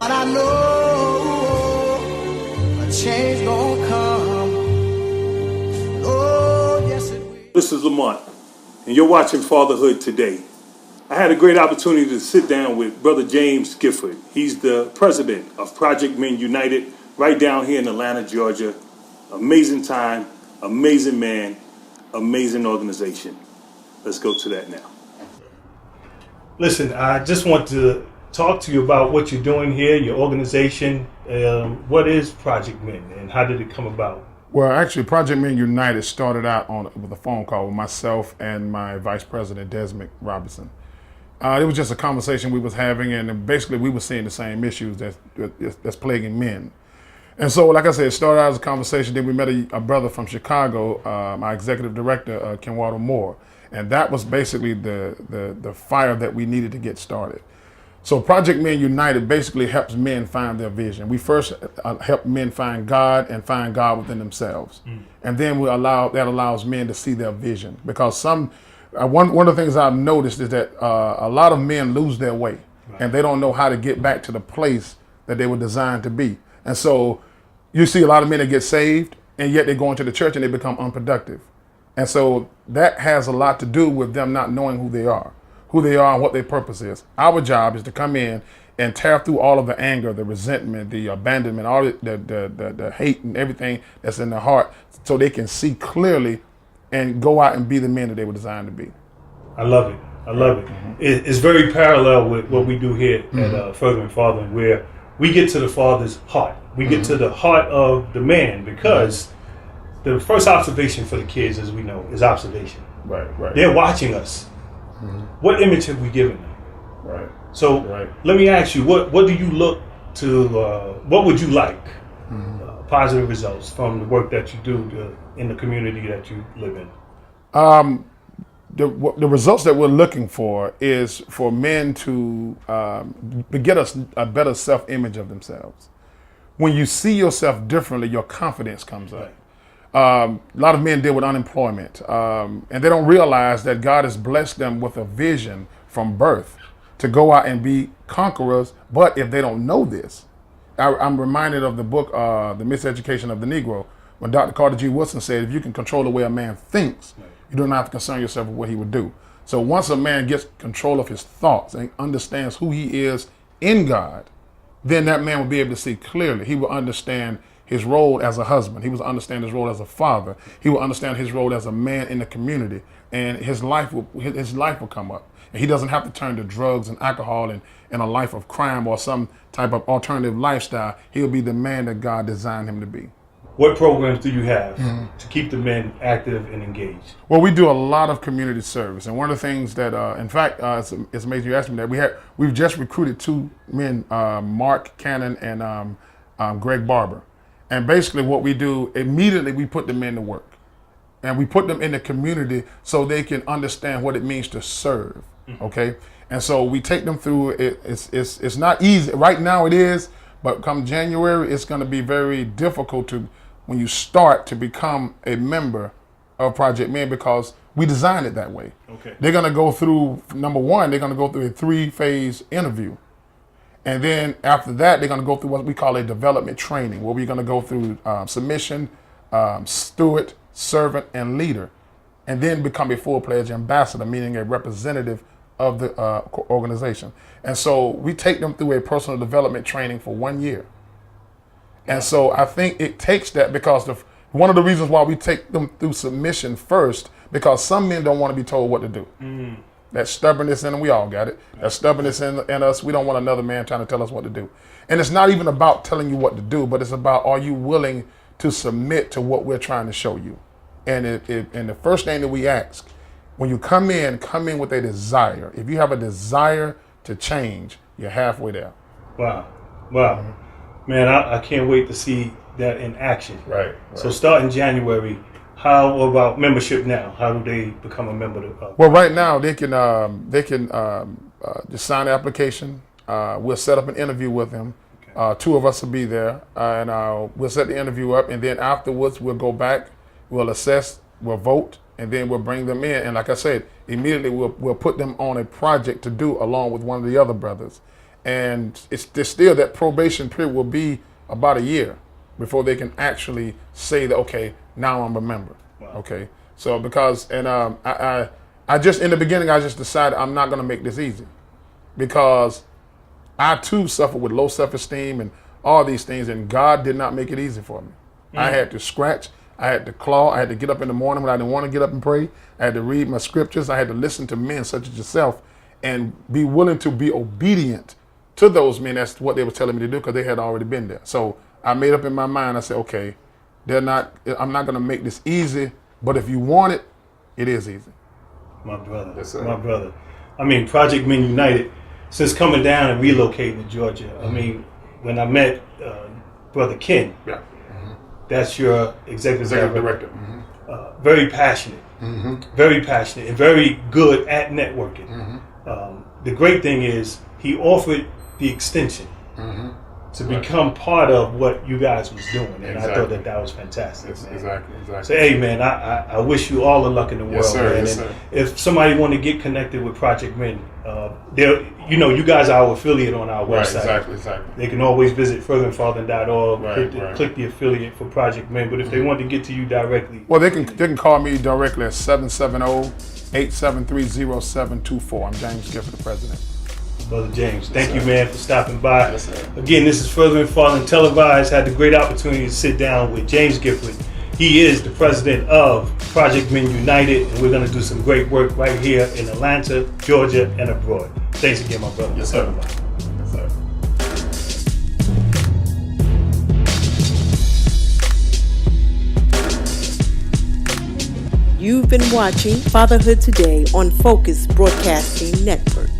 But I know a change gonna come. Oh, yes it will. This is Lamont, and you're watching Fatherhood Today. I had a great opportunity to sit down with Brother James Gifford. He's the president of Project Men United right down here in Atlanta, Georgia. Amazing time, amazing man, amazing organization. Let's go to that now. Listen, I just want to talk to you about what you're doing here, your organization. What is Project Men and how did it come about? Well, actually, Project Men United started out with a phone call with myself and my vice president, Desmond Robinson. It was just a conversation we was having, and basically we were seeing the same issues that's plaguing men. And so, like I said, it started out as a conversation. Then we met a brother from Chicago, my executive director, Kenwater Moore, and that was basically the fire that we needed to get started. So Project Men United basically helps men find their vision. We first help men find God and find God within themselves. And then that allows men to see their vision. Because one of the things I've noticed is that a lot of men lose their way, and they don't know how to get back to the place that they were designed to be. And so you see a lot of men that get saved, and yet they go into the church and they become unproductive. And so that has a lot to do with them not knowing who they are and what their purpose is. Our job is to come in and tear through all of the anger, the resentment, the abandonment, all the hate and everything that's in their heart, so they can see clearly and go out and be the men that they were designed to be. I love it. Mm-hmm. It's very parallel with what we do here at Further and Fathering, where we get to the father's heart. We get to the heart of the man, because the first observation for the kids, as we know, is observation. Right. They're watching us. What image have we given them? Right. So let me ask you, what do you look to, what would you like positive results from the work that you do in the community that you live in? The results that we're looking for is for men to get a better self-image of themselves. When you see yourself differently, your confidence comes up. A lot of men deal with unemployment, and they don't realize that God has blessed them with a vision from birth to go out and be conquerors. But if they don't know this, I'm reminded of the book, The Miseducation of the Negro, when Dr. Carter G. Woodson said, if you can control the way a man thinks, you don't have to concern yourself with what he would do. So once a man gets control of his thoughts and understands who he is in God, then that man will be able to see clearly. He will understand his role as a husband. He will understand his role as a father. He will understand his role as a man in the community, and his life will come up. And he doesn't have to turn to drugs and alcohol and a life of crime or some type of alternative lifestyle. He'll be the man that God designed him to be. What programs do you have to keep the men active and engaged? Well, we do a lot of community service, and one of the things that, in fact, it's amazing you asked me that. We've just recruited 2 men, Mark Cannon and Greg Barber. And basically what we do, immediately we put them into work. And we put them in the community so they can understand what it means to serve, okay? And so we take them through, it's not easy. Right now it is, but come January, it's gonna be very difficult when you start to become a member of Project Men, because we designed it that way. Okay. They're gonna go through, number one, they're gonna go through a 3-phase interview. And then after that, they're going to go through what we call a development training, where we're going to go through submission, steward, servant, and leader, and then become a full-fledged ambassador, meaning a representative of the organization. And so we take them through a personal development training for 1 year. And so I think it takes that, because one of the reasons why we take them through submission first, because some men don't want to be told what to do. That stubbornness in them, we all got it. That stubbornness in us, we don't want another man trying to tell us what to do. And it's not even about telling you what to do, but it's about, are you willing to submit to what we're trying to show you? And and the first thing that we ask, when you come in with a desire. If you have a desire to change, you're halfway there. Wow. Man, I can't wait to see that in action. Right. So starting January, how about membership now? How do they become a member? Well, right now they can just sign the application. We'll set up an interview with them. Okay. 2 of us will be there, and we'll set the interview up. And then afterwards, we'll go back, we'll assess, we'll vote, and then we'll bring them in. And like I said, immediately we'll put them on a project to do along with one of the other brothers. and there's still that probation period will be about a year before they can actually say that, okay, now I'm a member. Wow. Okay, so because I just in the beginning I just decided I'm not going to make this easy, because I too suffer with low self-esteem and all these things, and God did not make it easy for me. I had to scratch, I had to claw, I had to get up in the morning when I didn't want to get up and pray. I had to read my scriptures. I had to listen to men such as yourself and be willing to be obedient to those men. That's what they were telling me to do, because they had already been there. So I made up in my mind, I said, okay, I'm not going to make this easy, but if you want it, it is easy. My brother, Yes, sir. my brother. I mean, Project Men United, since coming down and relocating to Georgia, I mean, when I met Brother Ken, Yeah. that's your executive Director. very passionate, very passionate, and very good at networking. The great thing is he offered the extension to become part of what you guys was doing, and I thought that was fantastic. Yes, man. exactly. So hey man, I wish you all the luck in the world, Yes, sir. man. Yes, And sir. if somebody want to get connected with Project Men, you guys are our affiliate on our Right, website. exactly. They can always visit furtherandfather.org, Right. click the affiliate for Project Men. But if they want to get to you directly, Well, they can call me directly at 770-873-0724. I'm James Gifford, the president. Brother James, thank you, man, for stopping by. Yes, sir. Again, this is Further and Father Televised. Had the great opportunity to sit down with James Gifford. He is the president of Project Men United, and we're going to do some great work right here in Atlanta, Georgia, and abroad. Thanks again, my brother. Yes, sir. Yes, sir. You've been watching Fatherhood Today on Focus Broadcasting Network.